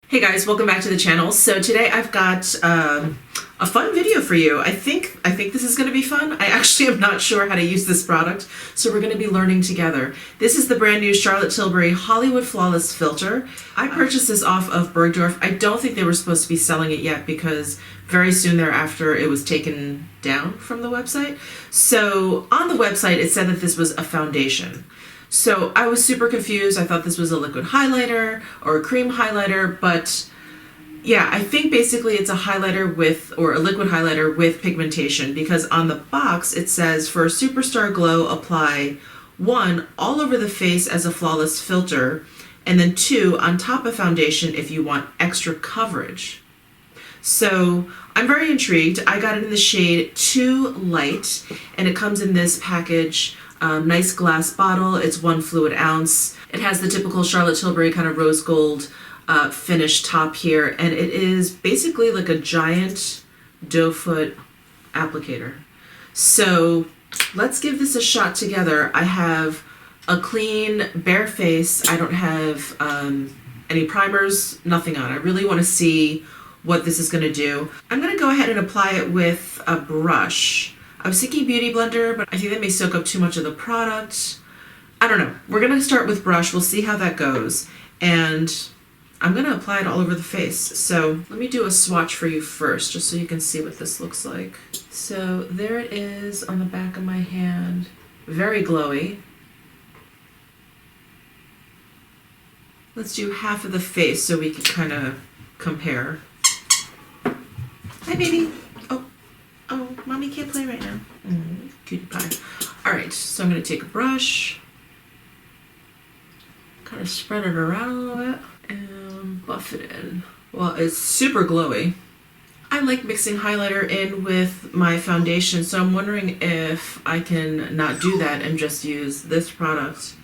Hey guys, welcome back to the channel. So today I've got a fun video for you. I think this is going to be fun. I actually am not sure how to use this product, so we're going to be learning together. This is the brand new Charlotte Tilbury Hollywood Flawless Filter. I purchased this off of Bergdorf. I don't think they were supposed to be selling it yet because very soon thereafter it was taken down from the website. So on the website it said that this was a foundation. So I was super confused. I thought this was a liquid highlighter or a cream highlighter, but yeah, I think basically it's a highlighter with, or a liquid highlighter with pigmentation, because on the box it says for a superstar glow, apply 1, all over the face as a flawless filter, and then 2, on top of foundation if you want extra coverage. So I'm very intrigued. I got it in the shade Too Light, and it comes in this package. Nice glass bottle. It's 1 fluid ounce. It has the typical Charlotte Tilbury kind of rose gold finish top here, and it is basically like a giant doe foot applicator. So let's give this a shot together. I have a clean bare face. I don't have any primers, nothing on. I really want to see what this is going to do. I'm going to go ahead and apply it with a brush. I was thinking Beauty Blender, but I think that may soak up too much of the product. I don't know. We're going to start with brush. We'll see how that goes. And I'm going to apply it all over the face. So let me do a swatch for you first, just so you can see what this looks like. So there it is on the back of my hand. Very glowy. Let's do half of the face so we can kind of compare. Hi, baby. Oh, mommy can't play right now. Cutie pie. All right, so I'm gonna take a brush, kind of spread it around a little bit, and buff it in. Well, it's super glowy. I like mixing highlighter in with my foundation, so I'm wondering if I can not do that and just use this product.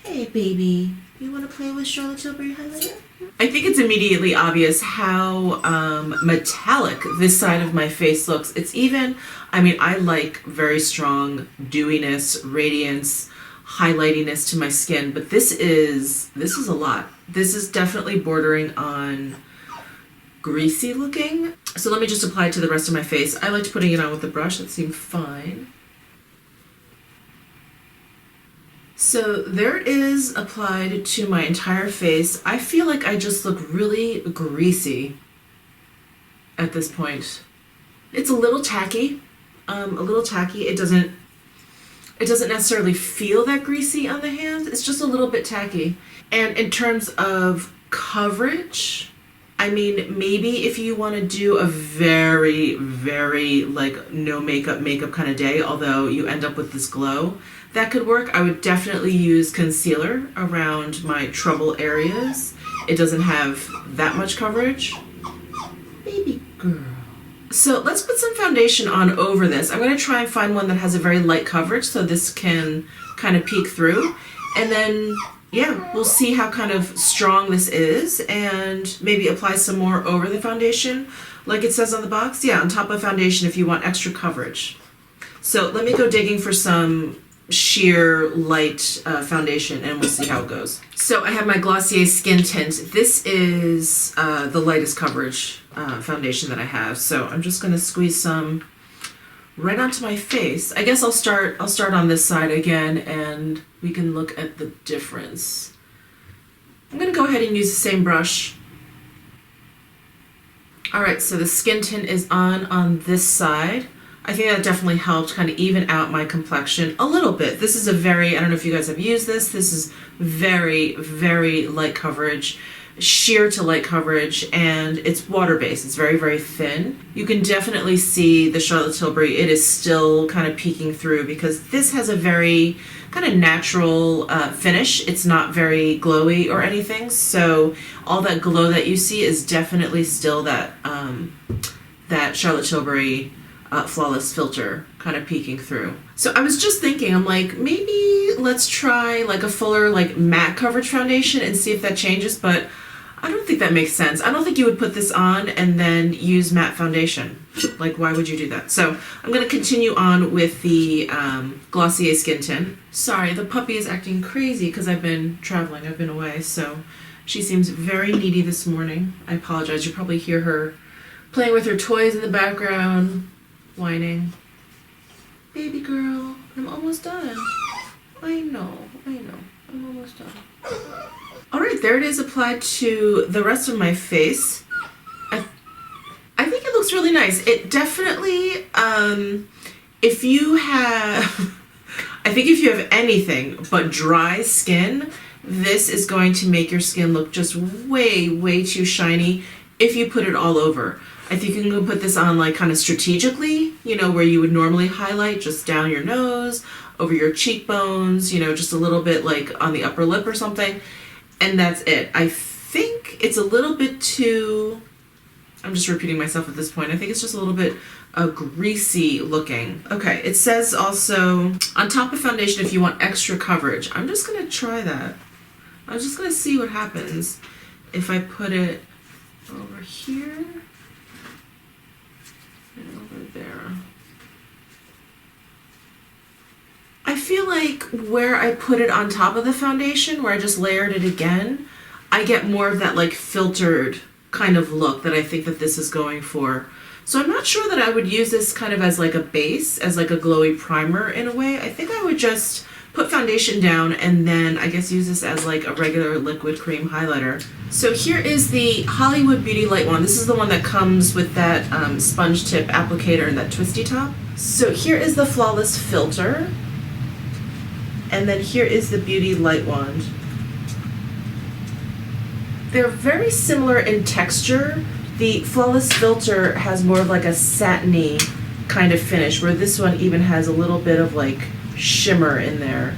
Hey, baby. You want to play with Charlotte Tilbury highlighter? I think it's immediately obvious how metallic this side of my face looks. It's even, I mean, I like very strong dewiness, radiance, highlightiness to my skin, but this is a lot. This is definitely bordering on greasy looking. So let me just apply it to the rest of my face. I liked putting it on with the brush. That seemed fine. So there it is applied to my entire face. I feel like I just look really greasy at this point. It's a little tacky, It doesn't necessarily feel that greasy on the hand. It's just a little bit tacky. And in terms of coverage, I mean, maybe if you want to do a very, very like no makeup kind of day, although you end up with this glow, that could work. I would definitely use concealer around my trouble areas. It doesn't have that much coverage. Baby girl. So let's put some foundation on over this. I'm going to try and find one that has a very light coverage so this can kind of peek through. And then, yeah, we'll see how kind of strong this is and maybe apply some more over the foundation. Like it says on the box, yeah, on top of foundation if you want extra coverage. So let me go digging for some sheer light foundation and we'll see how it goes. So I have my Glossier Skin Tint. This is the lightest coverage foundation that I have. So I'm just going to squeeze some right onto my face. I guess I'll start on this side again and we can look at the difference. I'm going to go ahead and use the same brush. All right, so the skin tint is on this side. I think that definitely helped kind of even out my complexion a little bit. This is a very, I don't know if you guys have used this. This is very, very light coverage, sheer to light coverage, and it's water-based. It's very, very thin. You can definitely see the Charlotte Tilbury. It is still kind of peeking through because this has a very kind of natural finish. It's not very glowy or anything. So all that glow that you see is definitely still that, that Charlotte Tilbury flawless filter kind of peeking through. So I was just thinking, I'm like, maybe let's try like a fuller like matte coverage foundation and see if that changes, but I don't think that makes sense. I don't think you would put this on and then use matte foundation. Like, why would you do that? So I'm going to continue on with the Glossier Skin Tint. Sorry, the puppy is acting crazy because I've been traveling. I've been away, so She seems very needy this morning. I apologize. You probably hear her playing with her toys in the background, whining. Baby girl, I'm almost done. I know. I'm almost done. All right, there it is applied to the rest of my face. I think it looks really nice. It definitely, if you have, I think if you have anything but dry skin, this is going to make your skin look just way, way too shiny if you put it all over. I think you can put this on like kind of strategically, you know, where you would normally highlight just down your nose, over your cheekbones, you know, just a little bit like on the upper lip or something. And that's it. I think it's a little bit too, I'm just repeating myself at this point. I think it's just a little bit greasy looking. Okay, it says also on top of foundation if you want extra coverage. I'm just gonna try that. I'm just gonna see what happens if I put it over here and over there. I feel like where I put it on top of the foundation, where I just layered it again, I get more of that like filtered kind of look that I think that this is going for. So I'm not sure that I would use this kind of as like a base, as like a glowy primer in a way. I think I would just put foundation down and then I guess use this as like a regular liquid cream highlighter. So here is the Hollywood Beauty Light Wand. This is the one that comes with that sponge tip applicator and that twisty top. So here is the Flawless filter. And then here is the Beauty Light Wand. They're very similar in texture. The Flawless filter has more of like a satiny kind of finish, where this one even has a little bit of like shimmer in there.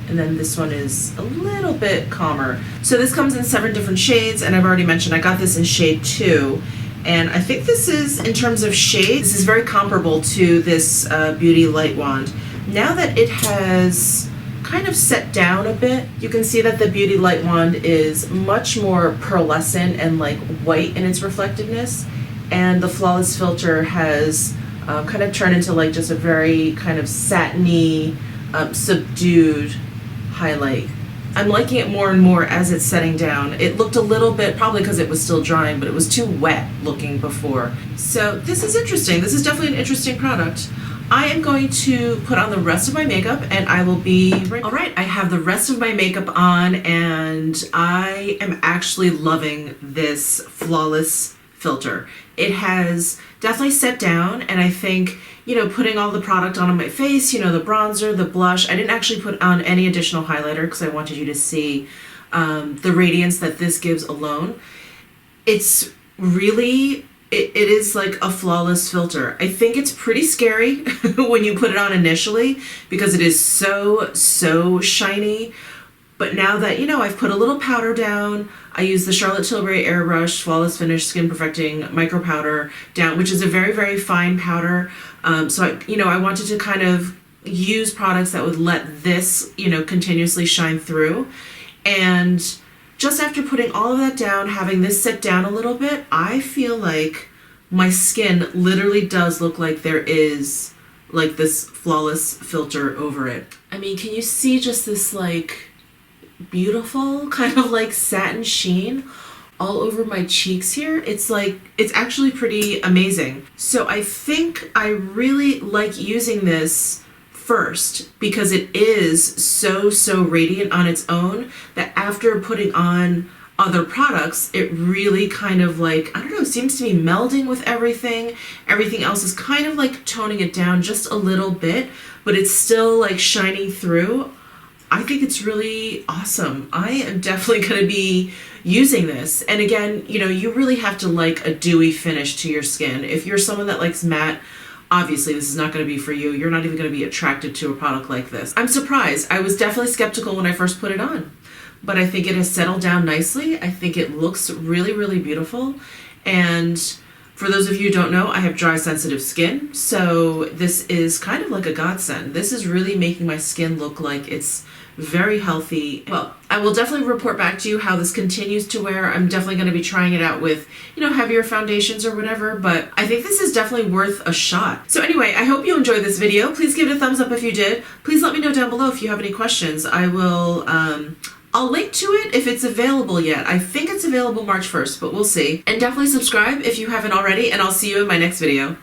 And then this one is a little bit calmer. So this comes in 7 different shades, and I've already mentioned I got this in shade 2. And I think this is, in terms of shades, this is very comparable to this Beauty Light Wand. Now that it has kind of set down a bit, you can see that the Beauty Light Wand is much more pearlescent and like white in its reflectiveness, and the Flawless filter has kind of turned into like just a very kind of satiny, subdued highlight. I'm liking it more and more as it's setting down. It looked a little bit, probably because it was still drying, but it was too wet looking before. So this is interesting. This is definitely an interesting product. I am going to put on the rest of my makeup and I will be right. All right, I have the rest of my makeup on and I am actually loving this Flawless filter. It has definitely set down, and I think, you know, putting all the product on my face, you know, the bronzer, the blush, I didn't actually put on any additional highlighter because I wanted you to see the radiance that this gives alone. It's really, it is like a flawless filter. I think it's pretty scary when you put it on initially because it is so shiny. But now that, you know, I've put a little powder down, I use the Charlotte Tilbury Airbrush Flawless Finish Skin Perfecting Micro Powder down, which is a very fine powder. So I wanted to kind of use products that would let this, you know, continuously shine through. And just after putting all of that down, having this set down a little bit, I feel like my skin literally does look like there is like this flawless filter over it. I mean, can you see just this like beautiful kind of like satin sheen all over my cheeks here? It's like, it's actually pretty amazing. So I think I really like using this first because it is so radiant on its own that after putting on other products, it really kind of like, I don't know, seems to be melding with everything. Everything else is kind of like toning it down just a little bit, but it's still like shining through. I think it's really awesome. I am definitely going to be using this. And again, you know, you really have to like a dewy finish to your skin. If you're someone that likes matte, obviously this is not going to be for you. You're not even going to be attracted to a product like this. I'm surprised. I was definitely skeptical when I first put it on, but I think it has settled down nicely. I think it looks really beautiful. And for those of you who don't know, I have dry sensitive skin, so this is kind of like a godsend. This is really making my skin look like it's very healthy. Well, I will definitely report back to you how this continues to wear. I'm definitely going to be trying it out with, you know, heavier foundations or whatever, but I think this is definitely worth a shot. So anyway, I hope you enjoyed this video. Please give it a thumbs up if you did. Please let me know down below if you have any questions. I will I'll link to it if it's available yet. I think it's available March 1st, but we'll see. And definitely subscribe if you haven't already, and I'll see you in my next video.